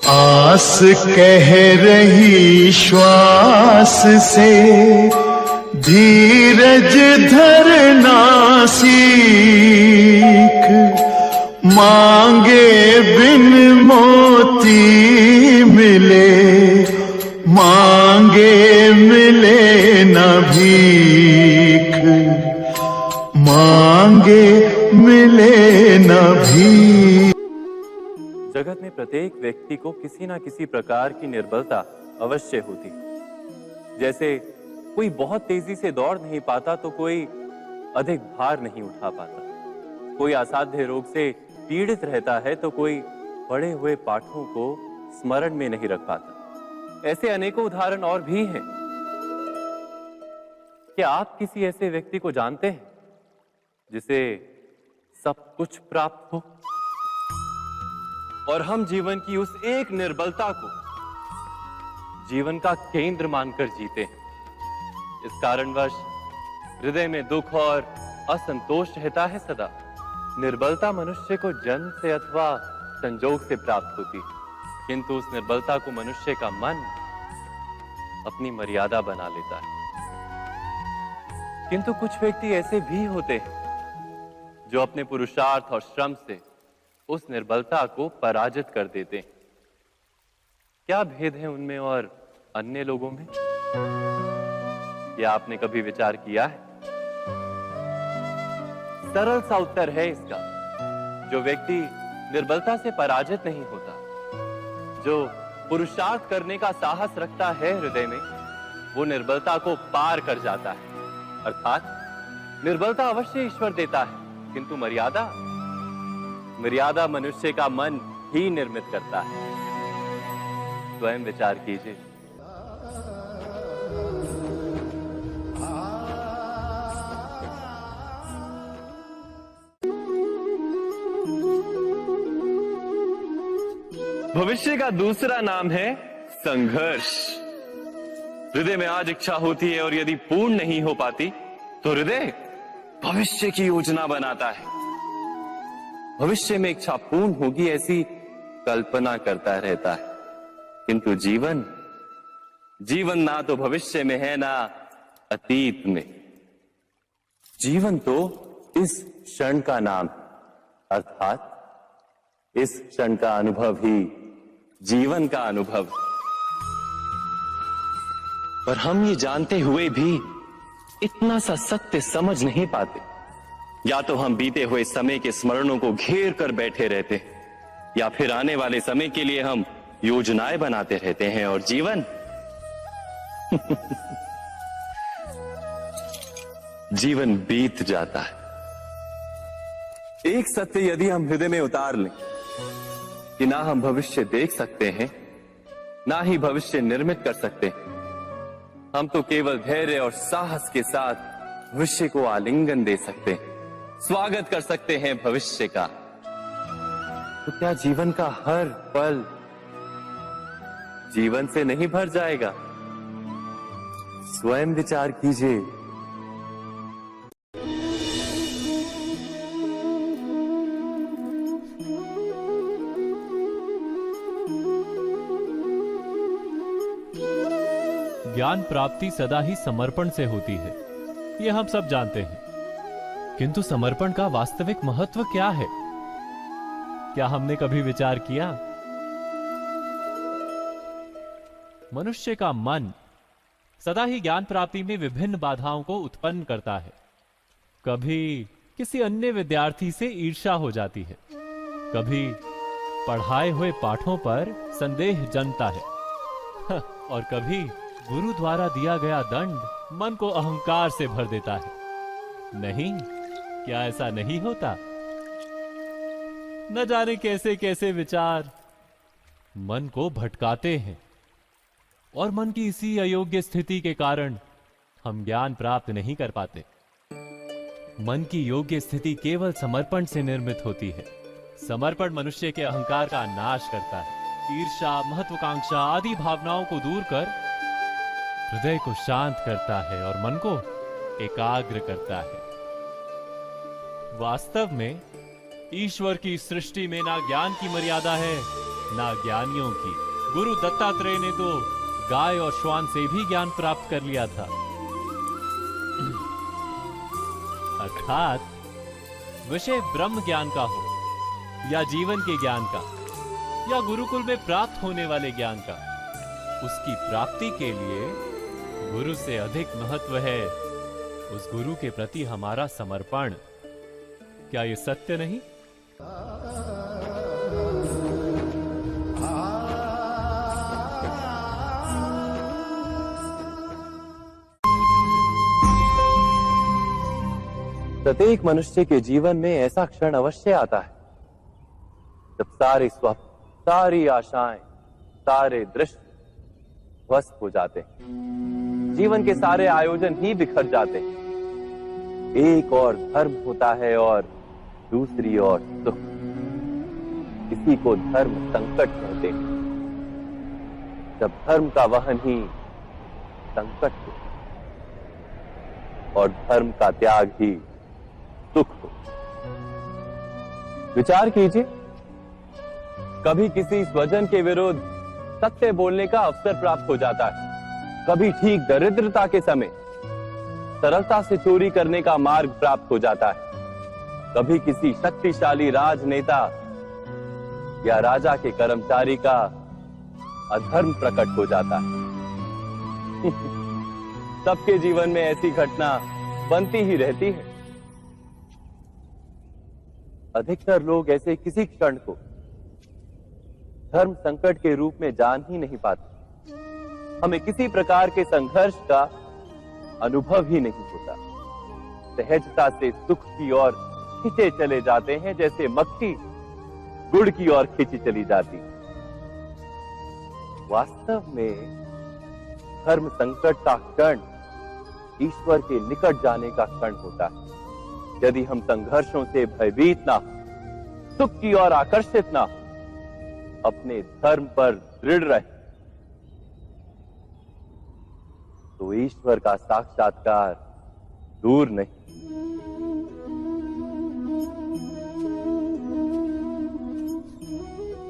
आस कह रही श्वास से धीरज धरना सीख, मांगे बिन मोती मिले, मांगे मिले न भीख, मांगे मिले न भीख। जगत में प्रत्येक व्यक्ति को किसी ना किसी प्रकार की निर्बलता अवश्य होती। जैसे कोई बहुत तेजी से दौड़ नहीं पाता तो कोई अधिक भार नहीं उठा पाता, कोई असाध्य रोग से पीड़ित रहता है तो कोई पढ़े हुए पाठों को स्मरण में नहीं रख पाता। ऐसे अनेकों उदाहरण और भी हैं। क्या आप किसी ऐसे व्यक्ति को जानते हैं जिसे सब कुछ प्राप्त हो और हम जीवन की उस एक निर्बलता को जीवन का केंद्र मानकर जीते हैं? इस कारणवश हृदय में दुख और असंतोष रहता है सदा। निर्बलता मनुष्य को जन्म से अथवा संजोग से प्राप्त होती है, किंतु उस निर्बलता को मनुष्य का मन अपनी मर्यादा बना लेता है। किंतु कुछ व्यक्ति ऐसे भी होते हैं जो अपने पुरुषार्थ और श्रम से उस निर्बलता को पराजित कर देते हैं। क्या भेद है उनमें और अन्य लोगों में? क्या आपने कभी विचार किया है? सरल सा उत्तर है इसका। जो व्यक्ति निर्बलता से पराजित नहीं होता, जो पुरुषार्थ करने का साहस रखता है हृदय में, वो निर्बलता को पार कर जाता है। अर्थात निर्बलता अवश्य ईश्वर देता है, किंतु मर्यादा मनुष्य का मन ही निर्मित करता है। स्वयं विचार कीजिए। भविष्य का दूसरा नाम है संघर्ष। हृदय में आज इच्छा होती है और यदि पूर्ण नहीं हो पाती तो हृदय भविष्य की योजना बनाता है। भविष्य में इच्छा पूर्ण होगी ऐसी कल्पना करता रहता है, किंतु जीवन ना तो भविष्य में है ना अतीत में। जीवन तो इस क्षण का नाम है, अर्थात इस क्षण का अनुभव ही जीवन का अनुभव। पर हम ये जानते हुए भी इतना सा सत्य समझ नहीं पाते। या तो हम बीते हुए समय के स्मरणों को घेर कर बैठे रहते हैं, या फिर आने वाले समय के लिए हम योजनाएं बनाते रहते हैं और जीवन जीवन बीत जाता है। एक सत्य यदि हम हृदय में उतार लें कि ना हम भविष्य देख सकते हैं, ना ही भविष्य निर्मित कर सकते हैं, हम तो केवल धैर्य और साहस के साथ भविष्य को आलिंगन दे सकते हैं, स्वागत कर सकते हैं भविष्य का। तो क्या जीवन का हर पल जीवन से नहीं भर जाएगा? स्वयं विचार कीजिए। ज्ञान प्राप्ति सदा ही समर्पण से होती है, यह हम सब जानते हैं। किंतु समर्पण का वास्तविक महत्व क्या है? क्या हमने कभी विचार किया? मनुष्य का मन सदा ही ज्ञान प्राप्ति में विभिन्न बाधाओं को उत्पन्न करता है। कभी किसी अन्य विद्यार्थी से ईर्ष्या हो जाती है, कभी पढ़ाए हुए पाठों पर संदेह जन्मता है, और कभी गुरु द्वारा दिया गया दंड मन को अहंकार से भर देता है। नहीं, क्या ऐसा नहीं होता? न जाने कैसे कैसे विचार मन को भटकाते हैं, और मन की इसी अयोग्य स्थिति के कारण हम ज्ञान प्राप्त नहीं कर पाते। मन की योग्य स्थिति केवल समर्पण से निर्मित होती है। समर्पण मनुष्य के अहंकार का नाश करता है, ईर्ष्या, महत्वाकांक्षा आदि भावनाओं को दूर कर हृदय को शांत करता है और मन को एकाग्र करता है। वास्तव में ईश्वर की सृष्टि में ना ज्ञान की मर्यादा है ना ज्ञानियों की। गुरु दत्तात्रेय ने तो गाय और श्वान से भी ज्ञान प्राप्त कर लिया था। अर्थात विषय ब्रह्म ज्ञान का हो या जीवन के ज्ञान का या गुरुकुल में प्राप्त होने वाले ज्ञान का, उसकी प्राप्ति के लिए गुरु से अधिक महत्व है उस गुरु के प्रति हमारा समर्पण। क्या ये सत्य नहीं? प्रत्येक मनुष्य के जीवन में ऐसा क्षण अवश्य आता है जब सारे स्वप्न, सारी आशाएं, सारे दृश्य ध्वस्त हो जाते हैं। जीवन के सारे आयोजन ही बिखर जाते हैं। एक और धर्म होता है और दूसरी ओर सुख। इसी को धर्म संकट कहते हैं। जब धर्म का वहन ही संकट हो और धर्म का त्याग ही सुख हो। विचार कीजिए, कभी किसी स्वजन के विरुद्ध सत्य बोलने का अवसर प्राप्त हो जाता है, कभी ठीक दरिद्रता के समय सरलता से चोरी करने का मार्ग प्राप्त हो जाता है, कभी किसी शक्तिशाली राजनेता या राजा के कर्मचारी का अधर्म प्रकट हो जाता है। सबके जीवन में ऐसी घटना बनती ही रहती है। अधिकतर लोग ऐसे किसी क्षण को धर्म संकट के रूप में जान ही नहीं पाते। हमें किसी प्रकार के संघर्ष का अनुभव ही नहीं होता। सहजता से सुख की ओर खींचे चले जाते हैं, जैसे मक्खी गुड़ की ओर खींची चली जाती। वास्तव में धर्म संकट का क्षण ईश्वर के निकट जाने का क्षण होता है। यदि हम संघर्षों से भयभीत ना हो, सुख की ओर आकर्षित ना हो, अपने धर्म पर दृढ़ रहे, तो ईश्वर का साक्षात्कार दूर नहीं।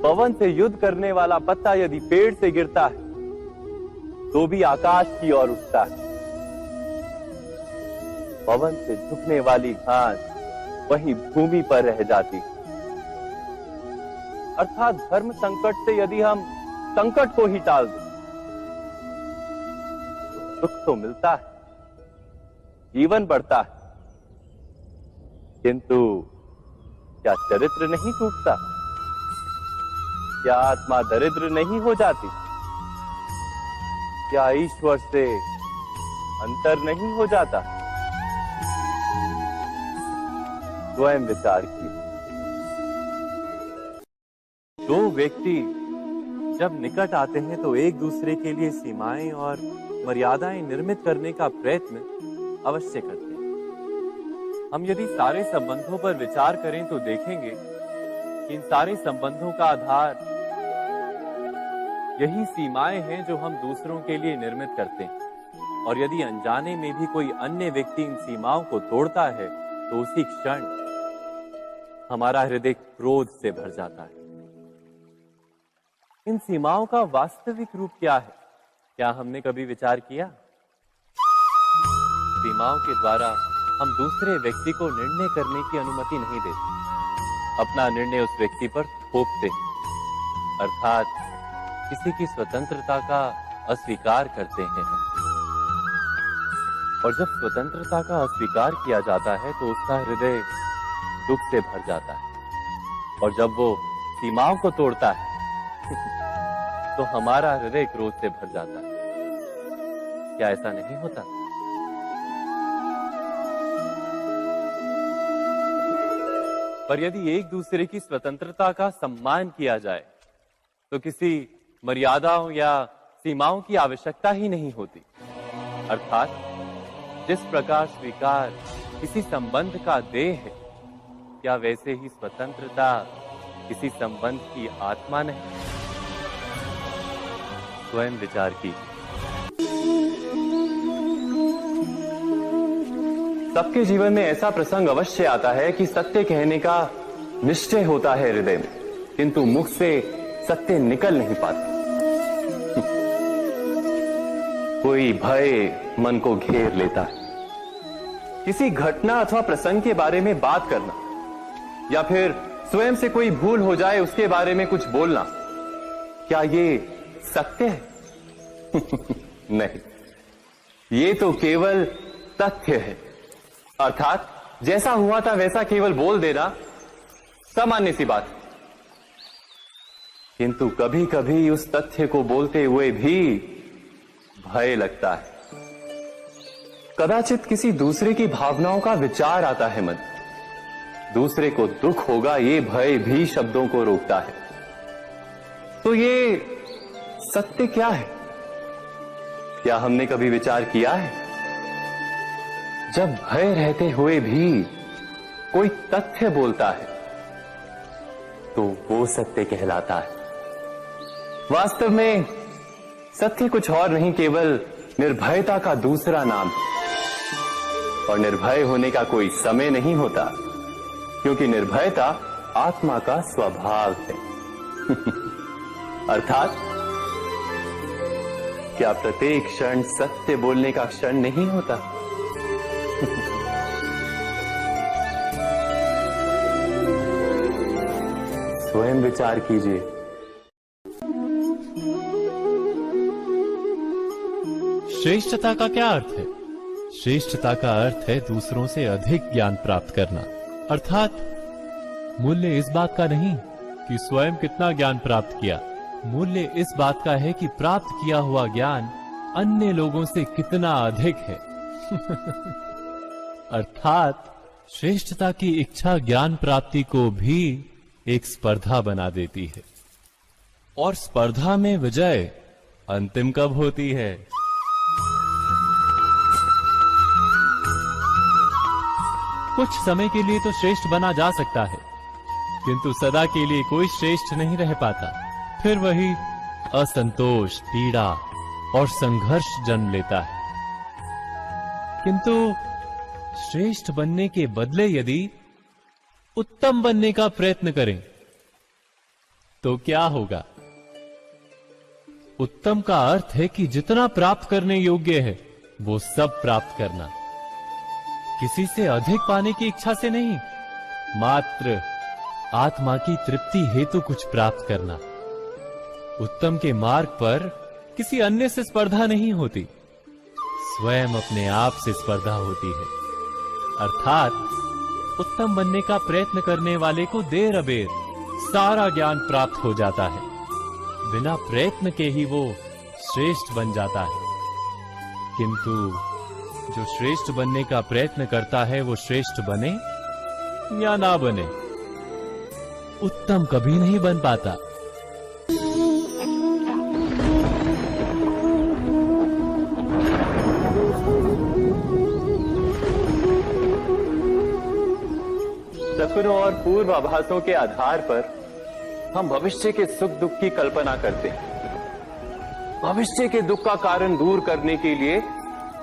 पवन से युद्ध करने वाला पत्ता यदि पेड़ से गिरता है तो भी आकाश की ओर उठता है। पवन से झुकने वाली घास वहीं भूमि पर रह जाती है। अर्थात धर्म संकट से यदि हम संकट को ही टाल दें तो सुख तो मिलता है, जीवन बढ़ता है, किंतु क्या चरित्र नहीं टूटता? क्या आत्मा दरिद्र नहीं हो जाती? क्या ईश्वर से अंतर नहीं हो जाता? स्वयं विचार किए। दो व्यक्ति जब निकट आते हैं तो एक दूसरे के लिए सीमाएं और मर्यादाएं निर्मित करने का प्रयत्न अवश्य करते हैं। हम यदि सारे संबंधों पर विचार करें तो देखेंगे कि इन सारे संबंधों का आधार यही सीमाएं हैं जो हम दूसरों के लिए निर्मित करते हैं। और यदि अनजाने में भी कोई अन्य व्यक्ति इन सीमाओं को तोड़ता है तो उसी क्षण हमारा हृदय क्रोध से भर जाता है। इन सीमाओं का वास्तविक रूप क्या है? क्या हमने कभी विचार किया? सीमाओं के द्वारा हम दूसरे व्यक्ति को निर्णय करने की अनुमति नहीं देते, अपना निर्णय उस व्यक्ति पर थोपते हैं, अर्थात किसी की स्वतंत्रता का अस्वीकार करते हैं। और जब स्वतंत्रता का अस्वीकार किया जाता है तो उसका हृदय दुख से भर जाता है। और जब वो सीमाओं को तोड़ता है तो हमारा हृदय क्रोध से भर जाता है। क्या ऐसा नहीं होता? पर यदि एक दूसरे की स्वतंत्रता का सम्मान किया जाए तो किसी मर्यादाओं या सीमाओं की आवश्यकता ही नहीं होती। अर्थात जिस प्रकार स्वीकार किसी संबंध का देह है, क्या वैसे ही स्वतंत्रता किसी संबंध की आत्मा नहीं? स्वयं विचार कीजिए। सबके जीवन में ऐसा प्रसंग अवश्य आता है कि सत्य कहने का निश्चय होता है हृदय में, किंतु मुख से सत्य निकल नहीं पाता। कोई भय मन को घेर लेता है। किसी घटना अथवा प्रसंग के बारे में बात करना या फिर स्वयं से कोई भूल हो जाए उसके बारे में कुछ बोलना, क्या ये सत्य है? नहीं, ये तो केवल तथ्य है। अर्थात जैसा हुआ था वैसा केवल बोल देना सामान्य सी बात है। किंतु कभी कभी उस तथ्य को बोलते हुए भी भय लगता है। कदाचित किसी दूसरे की भावनाओं का विचार आता है मन, दूसरे को दुख होगा ये भय भी शब्दों को रोकता है। तो ये सत्य क्या है? क्या हमने कभी विचार किया है? जब भय रहते हुए भी कोई तथ्य बोलता है तो वो सत्य कहलाता है। वास्तव में सत्य कुछ और नहीं, केवल निर्भयता का दूसरा नाम है। और निर्भय होने का कोई समय नहीं होता, क्योंकि निर्भयता आत्मा का स्वभाव है। अर्थात क्या प्रत्येक क्षण सत्य बोलने का क्षण नहीं होता? स्वयं विचार कीजिए। श्रेष्ठता का क्या अर्थ है? श्रेष्ठता का अर्थ है दूसरों से अधिक ज्ञान प्राप्त करना। अर्थात मूल्य इस बात का नहीं कि स्वयं कितना ज्ञान प्राप्त किया, मूल्य इस बात का है कि प्राप्त किया हुआ ज्ञान अन्य लोगों से कितना अधिक है। अर्थात श्रेष्ठता की इच्छा ज्ञान प्राप्ति को भी एक स्पर्धा बना देती है। और स्पर्धा में विजय अंतिम कब होती है? कुछ समय के लिए तो श्रेष्ठ बना जा सकता है, किंतु सदा के लिए कोई श्रेष्ठ नहीं रह पाता। फिर वही असंतोष, पीड़ा और संघर्ष जन्म लेता है। किंतु श्रेष्ठ बनने के बदले यदि उत्तम बनने का प्रयत्न करें तो क्या होगा? उत्तम का अर्थ है कि जितना प्राप्त करने योग्य है वो सब प्राप्त करना, किसी से अधिक पाने की इच्छा से नहीं, मात्र आत्मा की तृप्ति हेतु कुछ प्राप्त करना। उत्तम के मार्ग पर किसी अन्य से स्पर्धा नहीं होती, स्वयं अपने आप से स्पर्धा होती है। अर्थात उत्तम बनने का प्रयत्न करने वाले को देर अबेर सारा ज्ञान प्राप्त हो जाता है, बिना प्रयत्न के ही वो श्रेष्ठ बन जाता है। किंतु जो श्रेष्ठ बनने का प्रयत्न करता है वो श्रेष्ठ बने या ना बने, उत्तम कभी नहीं बन पाता। सपनों और पूर्वाभासों के आधार पर हम भविष्य के सुख दुख की कल्पना करते हैं। भविष्य के दुख का कारण दूर करने के लिए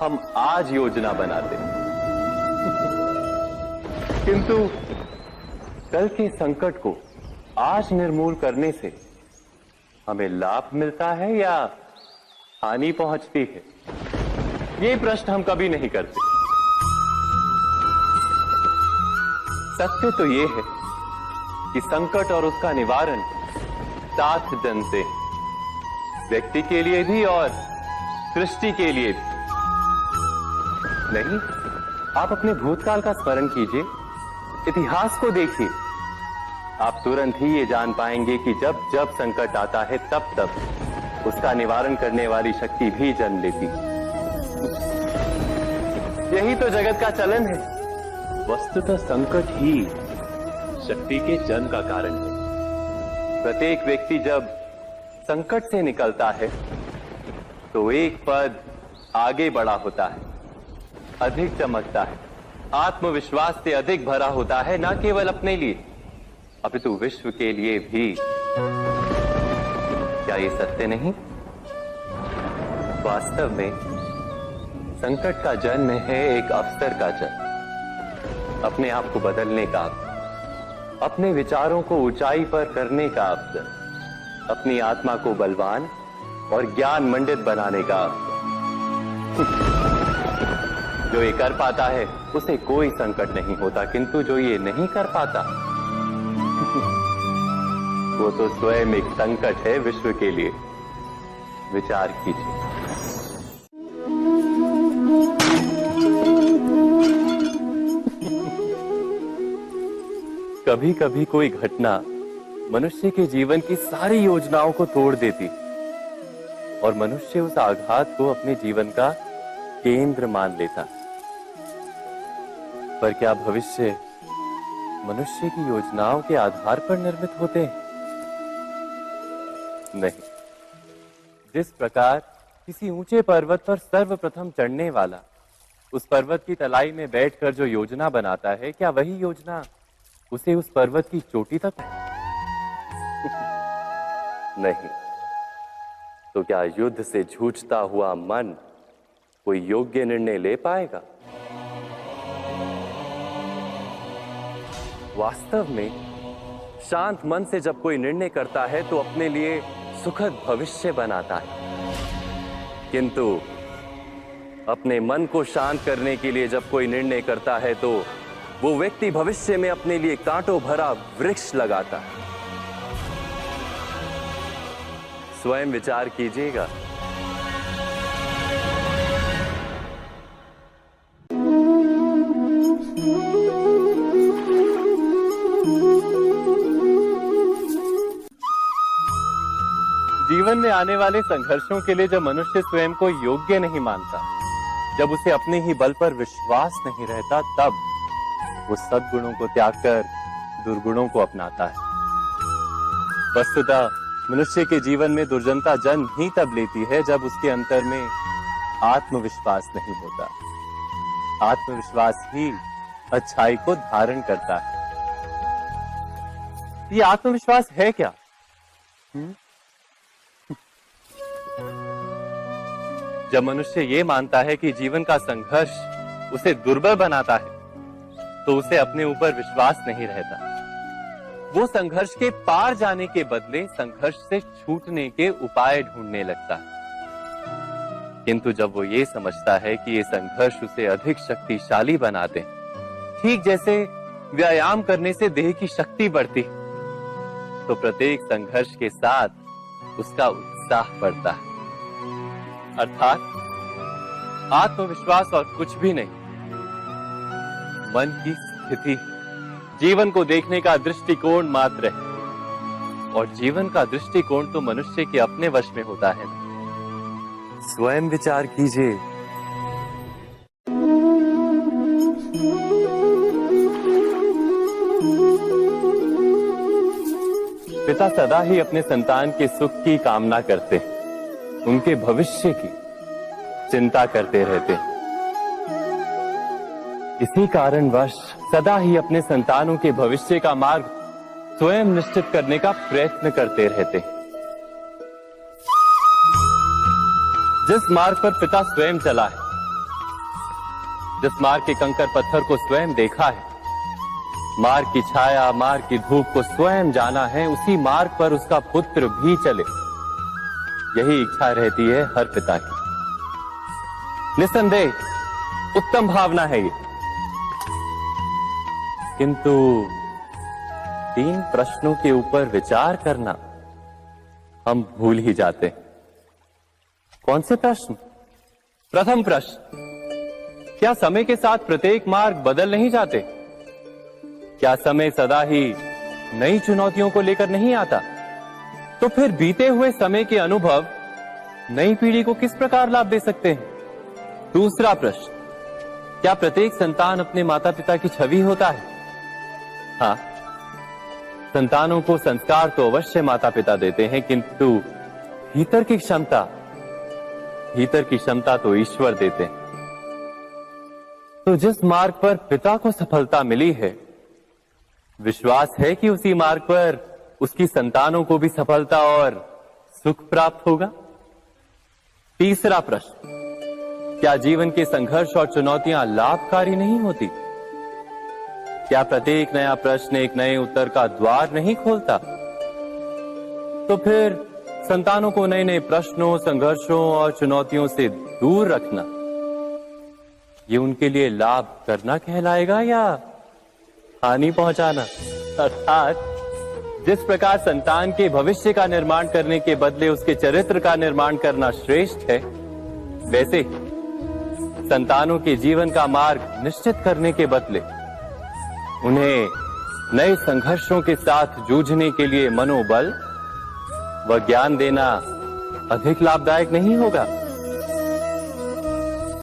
हम आज योजना बनाते हैं। किंतु कल के संकट को आज निर्मूल करने से हमें लाभ मिलता है या हानि पहुंचती है, ये प्रश्न हम कभी नहीं करते। सत्य तो ये है कि संकट और उसका निवारण साथ जन से, व्यक्ति के लिए भी और सृष्टि के लिए भी। नहीं, आप अपने भूतकाल का स्मरण कीजिए, इतिहास को देखिए, आप तुरंत ही ये जान पाएंगे कि जब जब संकट आता है तब तब उसका निवारण करने वाली शक्ति भी जन्म लेती है। यही तो जगत का चलन है। वस्तुतः संकट ही शक्ति के जन्म का कारण है। प्रत्येक व्यक्ति जब संकट से निकलता है तो एक पद आगे बढ़ा होता है, अधिक चमकता है, आत्मविश्वास से अधिक भरा होता है, न केवल अपने लिए अपितु विश्व के लिए भी। क्या ये सत्य नहीं? वास्तव में संकट का जन्म है एक अवसर का जन्म, अपने आप को बदलने का, अपने विचारों को ऊंचाई पर करने का अवसर। अपनी आत्मा को बलवान और ज्ञान मंडित बनाने का। जो ये कर पाता है उसे कोई संकट नहीं होता, किंतु जो ये नहीं कर पाता वो तो स्वयं एक संकट है विश्व के लिए। विचार कीजिए। कभी कभी कोई घटना मनुष्य के जीवन की सारी योजनाओं को तोड़ देती और मनुष्य उस आघात को अपने जीवन का केंद्र मान लेता। पर क्या भविष्य मनुष्य की योजनाओं के आधार पर निर्मित होते हैं? नहीं। जिस प्रकार किसी ऊंचे पर्वत पर सर्वप्रथम चढ़ने वाला उस पर्वत की तलाई में बैठकर जो योजना बनाता है, क्या वही योजना उसे उस पर्वत की चोटी तक? नहीं। तो क्या युद्ध से जूझता हुआ मन कोई योग्य निर्णय ले पाएगा? वास्तव में शांत मन से जब कोई निर्णय करता है तो अपने लिए सुखद भविष्य बनाता है, किंतु अपने मन को शांत करने के लिए जब कोई निर्णय करता है तो वो व्यक्ति भविष्य में अपने लिए कांटों भरा वृक्ष लगाता है। स्वयं विचार कीजिएगा। जीवन में आने वाले संघर्षों के लिए जब मनुष्य स्वयं को योग्य नहीं मानता, जब उसे अपने ही बल पर विश्वास नहीं रहता, तब वो सद्गुणों को त्याग कर दुर्गुणों को अपनाता है। वस्तुतः मनुष्य के जीवन में दुर्जनता जन्म ही तब लेती है जब उसके अंतर में आत्मविश्वास नहीं होता। आत्मविश्वास ही अच्छाई को धारण करता है। ये आत्मविश्वास है क्या? जब मनुष्य ये मानता है कि जीवन का संघर्ष उसे दुर्बल बनाता है, तो उसे अपने ऊपर विश्वास नहीं रहता। वो संघर्ष के पार जाने के बदले संघर्ष से छूटने के उपाय ढूंढने लगता है। किंतु जब वो ये समझता है कि ये संघर्ष उसे अधिक शक्तिशाली बनाते हैं, ठीक जैसे व्यायाम करने से देह की शक्ति बढ़ती, तो प्रत्येक संघर्ष के साथ उसका उत्साह बढ़ता है। अर्थात आत्मविश्वास और कुछ भी नहीं, मन की स्थिति, जीवन को देखने का दृष्टिकोण मात्र है। और जीवन का दृष्टिकोण तो मनुष्य के अपने वश में होता है। स्वयं विचार कीजिए। पिता सदा ही अपने संतान के सुख की कामना करते हैं, उनके भविष्य की चिंता करते रहते हैं। इसी कारणवश सदा ही अपने संतानों के भविष्य का मार्ग स्वयं निश्चित करने का प्रयत्न करते रहते हैं। जिस मार्ग पर पिता स्वयं चला है, जिस मार्ग के कंकर पत्थर को स्वयं देखा है, मार्ग की छाया, मार्ग की धूप को स्वयं जाना है, उसी मार्ग पर उसका पुत्र भी चले, यही इच्छा रहती है हर पिता की। निसंदेह उत्तम भावना है ये। किंतु 3 प्रश्नों के ऊपर विचार करना हम भूल ही जाते हैं। कौन से प्रश्न? प्रथम प्रश्न, क्या समय के साथ प्रत्येक मार्ग बदल नहीं जाते? क्या समय सदा ही नई चुनौतियों को लेकर नहीं आता? तो फिर बीते हुए समय के अनुभव नई पीढ़ी को किस प्रकार लाभ दे सकते हैं? दूसरा प्रश्न, क्या प्रत्येक संतान अपने माता पिता की छवि होता है? हाँ, संतानों को संस्कार तो अवश्य माता पिता देते हैं, किंतु भीतर की क्षमता तो ईश्वर देते हैं। तो जिस मार्ग पर पिता को सफलता मिली है, विश्वास है कि उसी मार्ग पर उसकी संतानों को भी सफलता और सुख प्राप्त होगा। तीसरा प्रश्न, क्या जीवन के संघर्ष और चुनौतियां लाभकारी नहीं होती? क्या प्रत्येक नया प्रश्न एक नए उत्तर का द्वार नहीं खोलता? तो फिर संतानों को नए नए प्रश्नों, संघर्षों और चुनौतियों से दूर रखना, ये उनके लिए लाभ करना कहलाएगा या हानि पहुंचाना? अर्थात जिस प्रकार संतान के भविष्य का निर्माण करने के बदले उसके चरित्र का निर्माण करना श्रेष्ठ है, वैसे ही संतानों के जीवन का मार्ग निश्चित करने के बदले उन्हें नए संघर्षों के साथ जूझने के लिए मनोबल व ज्ञान देना अधिक लाभदायक नहीं होगा?